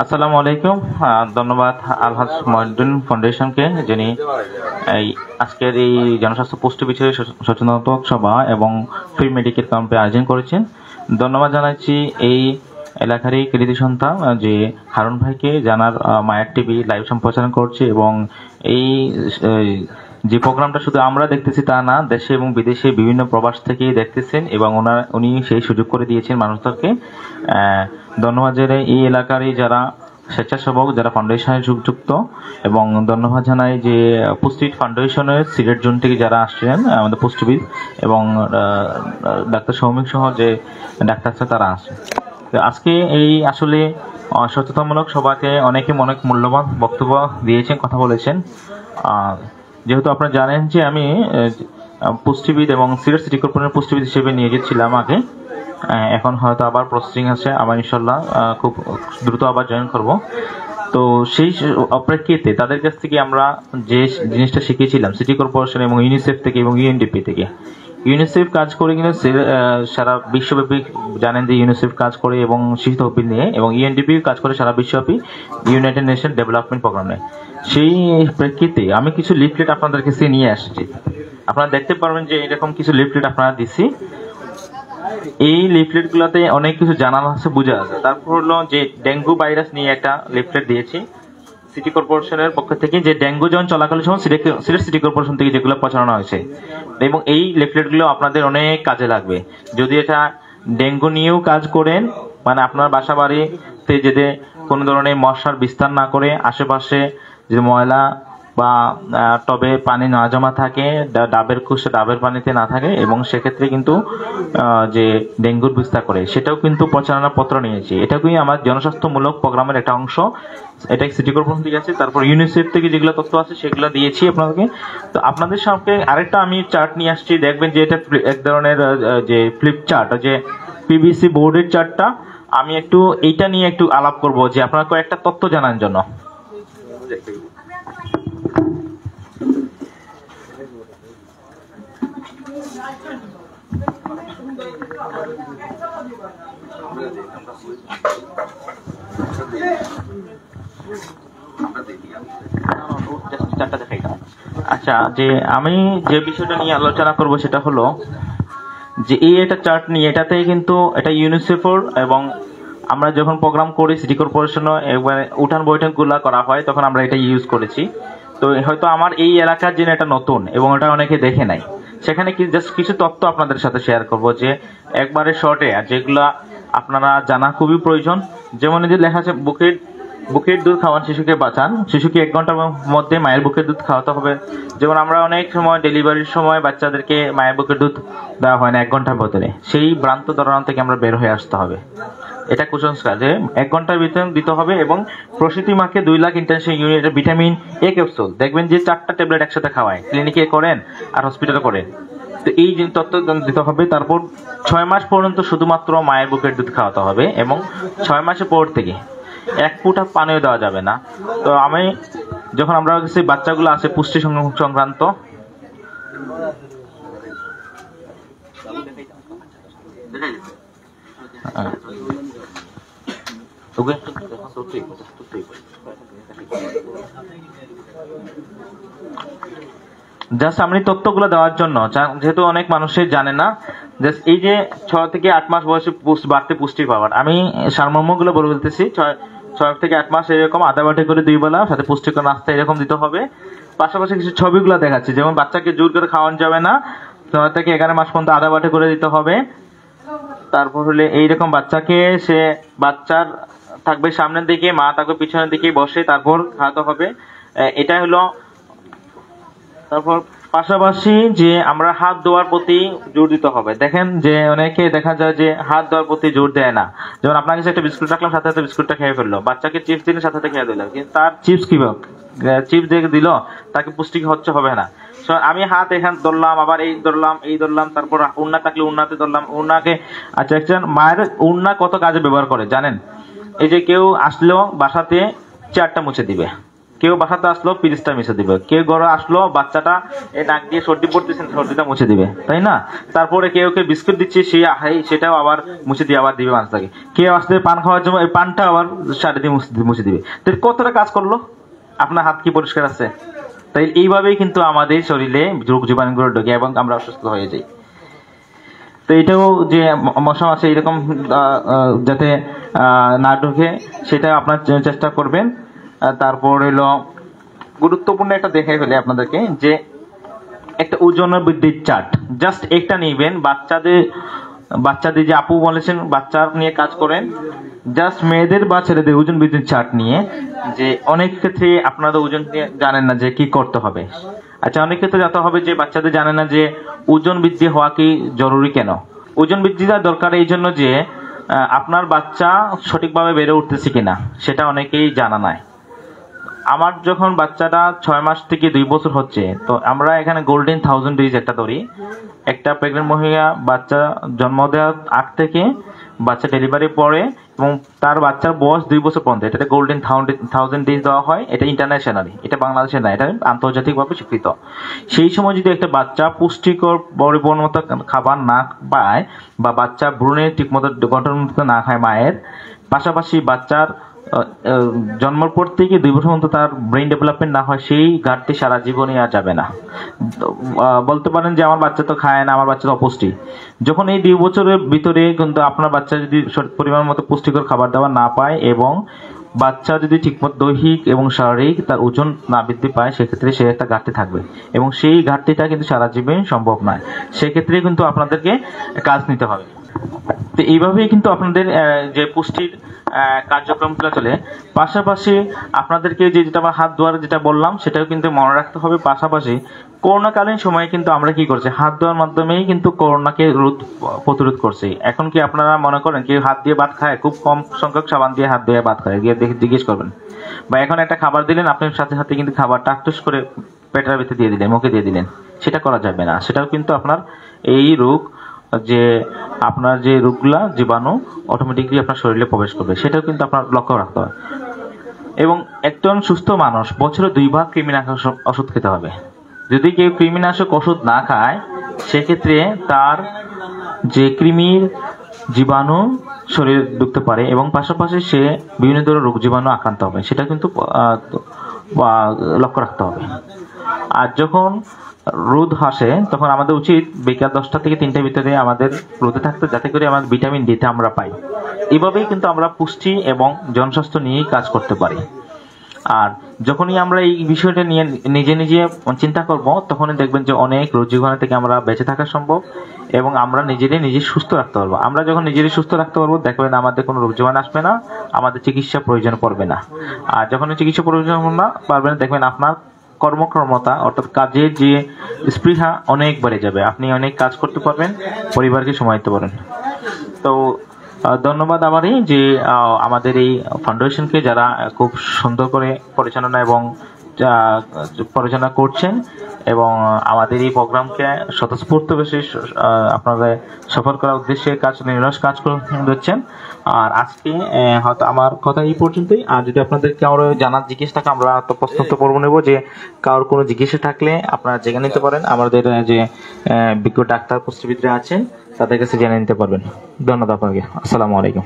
আসসালামু আলাইকুম। ধন্যবাদ আলহাজ মহিউদ্দিন ফাউন্ডেশনকে, যিনি এই আজকের এই জনস্বাস্থ্য পুষ্টি বিষয়ে সচেতনতা সভা এবং ফ্রি মেডিকেল ক্যাম্পে আয়োজন করেছেন। ধন্যবাদ জানাচ্ছি এই এলাকারই কৃতি সন্তান যে হারুন ভাইকে, জানার মায়ের টিভি লাইভ সম্প্রচারণ করছে এবং এই যে প্রোগ্রামটা শুধু আমরা দেখতেছি তা না, দেশে এবং বিদেশে বিভিন্ন প্রবাস থেকেই দেখতেছেন এবং উনি সেই সুযোগ করে দিয়েছেন মানুষদেরকে। ধন্যবাদ জানাই এই এলাকারই যারা স্বেচ্ছাসেবক, যারা ফাউন্ডেশনে যুক্ত, এবং ধন্যবাদ জানাই যে পুষ্টিবিদ ফাউন্ডেশনের সিলেট জোন থেকে যারা আসছেন আমাদের পুষ্টিবিদ এবং ডাক্তার সৌমিক সহ যে ডাক্তার আছে তারা আসছে। আজকে এই আসলে সচেতনমূলক সভাতে অনেকে অনেক মূল্যবান বক্তব্য দিয়েছেন, কথা বলেছেন। যেহেতু আপনারা জানেন যে আমি পুষ্টিবিদ এবং সিলেট সিটি কর্পোরেশনের পুষ্টিবিদ হিসেবে নিয়োজিত ছিলাম আগে, এখন হয়তো আবার প্রসেসিং আছে, আবার ইনশাল্লাহ খুব দ্রুত আবার জয়েন করব। তো সেই অপ্রেক্ষিতে তাদের কাছ থেকে আমরা যে জিনিসটা শিখেছিলাম সিটি কর্পোরেশন এবং ইউনিসেফ থেকে এবং ইউএনডিপি থেকে, ইউনিসেফ কাজ করে কিন্তু সারা বিশ্বব্যাপী জানেন যে ইউনিসেফ কাজ করে এবং শিশু তহবিল নিয়ে, এবং ইউএনডিপি কাজ করে সারা বিশ্বব্যাপী ইউনাইটেড নেশন ডেভেলপমেন্ট প্রোগ্রামে। সেই প্রেক্ষিতে আমি কিছু লিফলেট আপনাদের কাছে নিয়ে আসছি। আপনারা দেখতে পারবেন যে এরকম কিছু লিফলেট আপনারা দিচ্ছি। এই লিফলেট গুলাতে অনেক কিছু জানানো আছে, বোঝা আছে। তারপর হলো যে ডেঙ্গু ভাইরাস নিয়ে একটা লিফলেট দিয়েছি সিটি কর্পোরেশনের পক্ষ থেকে, যে ডেঙ্গু যখন চলাকালীন সময় সিলেট সিটি কর্পোরেশন থেকে যেগুলো প্রচারণা হয়েছে, এবং এই লিফলেট গুলো আপনাদের অনেক কাজে লাগবে। যদি এটা ডেঙ্গু নিয়েও কাজ করেন, মানে আপনার বাসা বাড়িতে যেতে কোনো ধরনের মশার বিস্তার না করে, আশেপাশে যে ময়লা বা টবে পানি না জমা থাকে, ডাবের কুশে ডাবের পানিতে না থাকে, এবং সেক্ষেত্রে কিন্তু যে ডেঙ্গুর বিস্তার করে, সেটাও কিন্তু প্রচারণা পত্র নিয়েছি। এটাকেই আমার জনস্বাস্থ্যমূলক প্রোগ্রামের একটা অংশ। এটা সিটি কর্পোরেশন থেকে আছে, তারপর ইউনিসেফ থেকে যেগুলো তথ্য আছে সেগুলো দিয়েছি আপনাদেরকে। তো আপনাদের সামনে আরেকটা আমি চার্ট নিয়ে আসছি, দেখবেন যে এটা এক ধরনের যে ফ্লিপ চার্ট, যে পিভিসি বোর্ডের চার্টটা। আমি একটু এইটা নিয়ে একটু আলাপ করব, যে আপনার কয়েকটা তথ্য জানার জন্য। আচ্ছা, যে আমি যে বিষয়টা নিয়ে আলোচনা করব সেটা হলো যে এই একটা চার্ট নিয়ে, এটাতে কিন্তু এটা ইউনিসেফর, এবং আমরা যখন প্রোগ্রাম করি সিটি কর্পোরেশনও একবারে উঠান বৈঠক গুলা করা হয়, তখন আমরা এটা ইউজ করেছি। তো হয়তো আমার এই এলাকার জন্য এটা নতুন এবং এটা অনেকে দেখে নাই, সেখানে কি জাস্ট কিছু তথ্য আপনাদের সাথে শেয়ার করব, যে একবারে শর্টে যেগুলা আপনারা জানা খুবই প্রয়োজন। যেমন এই যে লেখা আছে, বুকের দুধ খাওয়ান শিশুকে বাঁচান, শিশুকে 1 ঘন্টার মধ্যে মায়ের বুকের দুধ খাওয়াতে হবে। যেমন আমরা অনেক সময় ডেলিভারির সময় বাচ্চাদেরকে মায়ের বুকের দুধ দেওয়া হয় না 1 ঘন্টার ভিতরে, সেই ভ্রান্ত ধারণা থেকে আমরা বের হয়ে আসতে হবে। এটা কুসংস্কার যে 1 ঘন্টার ভিতরে দিতে হবে, এবং প্রসূতি মাকে 2 লাখ ইন্টারন্যাশনাল ইউনিটের ভিটামিন এ ক্যাপসুল, দেখবেন যে 4টা ট্যাবলেট একসাথে খাওয়ায়, ক্লিনিকে করেন আর হসপিটালে করেন। তো এই তথ্য দিতে হবে। তারপর 6 মাস পর্যন্ত শুধুমাত্র মায়ের বুকের দুধ খাওয়াতে হবে, এবং 6 মাসের পর থেকে 1 ফুটা পানিও দেওয়া যাবে না। তো আমি যখন আমরা কাছে বাচ্চাগুলো আছে পুষ্টি সংক্রান্ত, জাস্ট আমি তথ্যগুলো দেওয়ার জন্য, যেহেতু অনেক মানুষের জানে না, জাস্ট এই যে 6 থেকে 8 মাস বয়সে বাড়তে পুষ্টি পাওয়ার, আমি সারমর্মগুলো বলে বলতেছি। 6 থেকে 8 মাস এরকম আধা বাটি করে 2 বেলা সাথে পুষ্টিকর নাস্তা এরকম দিতে হবে। পাশাপাশি কিছু ছবিগুলো দেখাচ্ছি, যেমন বাচ্চাকে জোর করে খাওয়ানো যাবে না, 9 থেকে 11 মাস পর্যন্ত আধা বাটি করে দিতে হবে। তারপর হলে এইরকম বাচ্চাকে, সে বাচ্চার থাকবে সামনের দিকে, মা থাকবে পিছনের দিকে বসে, তারপর খাওয়াতে হবে। এটা হলো। তারপর পাশাপাশি যে আমরা হাত ধোয়ার প্রতি জোর দিতে হবে। দেখেন যে অনেকে দেখা যায় যে হাত ধোয়ার প্রতি জোর দেয় না। যেমন আপনার কাছে একটা বিস্কুট রাখলাম, সাথে সাথে বিস্কুটটা খেয়ে ফেললো, বাচ্চাকে চিপস দিলে সাথে সাথে খেয়ে দিলাম, কিন্তু তার চিপস চিপস দিয়ে দিল, তাকে পুষ্টি হচ্ছে হবে না। আমি হাত এখানে ধরলাম, আবার এই ধরলাম, তারপর উন্না থাকলে উন্নাতে ধরলাম, উন্নাকে। আচ্ছা, একজন মায়ের উন্না কত কাজে ব্যবহার করে জানেন? এই যে কেউ আসলেও বাসাতে চেয়ারটা মুছে দিবে, কেউ বাসাতে আসলো পিরিচটা মুছে দিবে, কেউ ঘরে আসলো বাচ্চাটা এই নাক দিয়ে সর্দি পড়তেছে সর্দিটা মুছে দিবে, তাই না? তারপরে কেউ বিস্কুট দিচ্ছে সেটাও আবার মুছে দিয়ে আবার দিবে বাচ্চাকে। কেউ আসলে পান খাওয়ার জন্য এই পানটা আবার শাড়ি দিয়ে মুছে দিবে। তো কতটা কাজ করলো? আপনার হাত কি পরিষ্কার আছে? তাই এইভাবেই কিন্তু আমাদের শরীরে রোগ জীবাণুগুলো ঢোকে এবং আমরা অসুস্থ হয়ে যাই। তো এটাও যে মশা আছে এরকম যাতে না ঢোকে সেটা আপনার চেষ্টা করবেন। তারপর হলো গুরুত্বপূর্ণ একটা দেখাই ফেলে আপনাদেরকে যে একটা ওজন বৃদ্ধির চার্ট জাস্ট একটা নিবেন। বাচ্চাদের যে আপু বলেছেন বাচ্চা নিয়ে কাজ করেন, জাস্ট মেয়েদের বা ছেলেদের ওজন বৃদ্ধির চার্ট নিয়ে, যে অনেক ক্ষেত্রে আপনাদের ওজন নিয়ে জানেন না যে কি করতে হবে। আচ্ছা, অনেক ক্ষেত্রে জানতে হবে যে বাচ্চাদের জানে না যে ওজন বৃদ্ধি হওয়া কি জরুরি। কেন ওজন বৃদ্ধিটা দরকার? এই জন্য যে আপনার বাচ্চা সঠিকভাবে বেড়ে উঠতেছে কিনা সেটা অনেকেই জানা নাই। আমার যখন বাচ্চাটা 6 মাস থেকে 2 বছর হচ্ছে, তো আমরা এখানে গোল্ডেন 1000 ডেজ একটা ধরি। একটা প্রেগনেন্ট মহিলা বাচ্চা জন্ম দেওয়ার আগ থেকে বাচ্চা ডেলিভারি পরে এবং তার বাচ্চার বয়স 2 বছর পর্যন্ত এটাতে গোল্ডেন 1000 ডেজ দেওয়া হয়। এটা ইন্টারন্যাশনালি, এটা বাংলাদেশে না, এটা আন্তর্জাতিকভাবে স্বীকৃত। সেই সময় যদি একটা বাচ্চা পুষ্টিকর পরিপূর্ণতা খাবার না পায় বা বাচ্চা ভ্রূণের ঠিকমতো গঠন না খায় মায়ের, পাশাপাশি বাচ্চার জন্মের পর থেকে 2 বছর পর্যন্ত তার ব্রেইন ডেভেলপমেন্ট না হয়, সেই ঘাটতি সারা জীবনই আর যাবে না। বলতে পারেন যে আমার বাচ্চা তো খায় না, আমার বাচ্চা তো অপুষ্টি। যখন এই 2 বছরের ভিতরে কিন্তু আপনার বাচ্চা যদি পরিমাণ মতো পুষ্টিকর খাবার দাবার না পায় এবং বাচ্চা যদি ঠিকমতো দৈহিক এবং শারীরিক তার ওজন না বৃদ্ধি পায়, সেক্ষেত্রে সে একটা ঘাটতি থাকবে এবং সেই ঘাটতিটা কিন্তু সারা জীবন সম্ভব নয়। সেক্ষেত্রে কিন্তু আপনাদেরকে কাজ নিতে হবে। তো এইভাবেই কিন্তু আপনাদের যে পুষ্টির কার্যক্রমগুলো চলে। পাশাপাশি আপনাদেরকে যেটা আমার হাত ধোয়ার যেটা বললাম সেটাও কিন্তু মনে রাখতে হবে। পাশাপাশি করোনাকালীন সময়ে কিন্তু আমরা কি করছি, হাত ধোয়ার মাধ্যমেই কিন্তু করোনাকে প্রতিরোধ করছি। এখন কি আপনারা মনে করেন কেউ হাত দিয়ে ভাত খায়? খুব কম সংখ্যক সাবান দিয়ে হাত ধুয়ে ভাত খায়, গিয়ে দেখে জিজ্ঞেস করবেন। বা এখন একটা খাবার দিলেন, আপনি সাথে সাথে কিন্তু খাবারটা আটুস করে পেটের ভিতরে দিয়ে দিলেন, মুখে দিয়ে দিলেন, সেটা করা যাবে না। সেটাও কিন্তু আপনার এই রোগ যে আপনার যে রোগগুলা জীবাণু অটোমেটিকলি আপনার শরীরে প্রবেশ করবে, সেটাও কিন্তু আপনার লক্ষ্য রাখতে হবে। এবং একজন সুস্থ মানুষ বছরে 2 বার কৃমিনাশক ওষুধ খেতে হবে। যদি কেউ কৃমিনাশক ওষুধ না খায়, সেক্ষেত্রে তার যে কৃমির জীবাণু শরীরে ঢুকতে পারে এবং পাশাপাশি সে বিভিন্ন ধরনের রোগ জীবাণু আক্রান্ত হবে, সেটা কিন্তু লক্ষ্য রাখতে হবে। আর যখন রোদ আসে তখন আমাদের উচিত বিকাল 10টা থেকে 3টার ভিতরে আমাদের রোদে থাকতে, যাতে করে আমাদের ভিটামিন ডি টা আমরা পাই। এভাবেই কিন্তু আমরা পুষ্টি এবং জনস্বাস্থ্য নিয়েই কাজ করতে পারি। আর যখনই আমরা এই বিষয়টা নিয়ে নিজে নিজে চিন্তা করব, তখনই দেখবেন যে অনেক রোগ জীবাণু থেকে আমরা বেঁচে থাকা সম্ভব এবং আমরা নিজে সুস্থ রাখতে পারবো। আমরা যখন নিজেদের সুস্থ রাখতে পারবো, দেখবেন আমাদের কোনো রোগ জীবাণু আসবে না, আমাদের চিকিৎসা প্রয়োজন পড়বে না। আর যখন চিকিৎসা প্রয়োজন পারবে না, দেখবেন আপনার কর্মক্ষমতা অর্থাৎ কাজের যে স্পৃহা অনেক বেড়ে যাবে, আপনি অনেক কাজ করতে পারবেন, পরিবারকে সময় দিতে পারেন। তো ধন্যবাদ আমারই যে আমাদের এই ফাউন্ডেশনকে যারা খুব সুন্দর করে পরিচালনা করছেন এবং আমাদের এই প্রোগ্রামকে স্বতঃস্ফূর্ত বেশি আপনাদের সফল করার উদ্দেশ্যে নিরলস কাজ করছেন। আর আজকে হয়তো আমার কথা এই পর্যন্তই। আর যদি আপনাদের কারো জানার জিজ্ঞেস থাকে, আমরা তো প্রশ্ন পর্ব নেব, যে কারোর কোনো জিজ্ঞাসা থাকলে আপনারা জেনে নিতে পারেন। আমাদের যে বিজ্ঞ ডাক্তার পুষ্টিবিদরা আছেন তাদের কাছে জেনে নিতে পারবেন। ধন্যবাদ আপনাকে। আসসালামু আলাইকুম।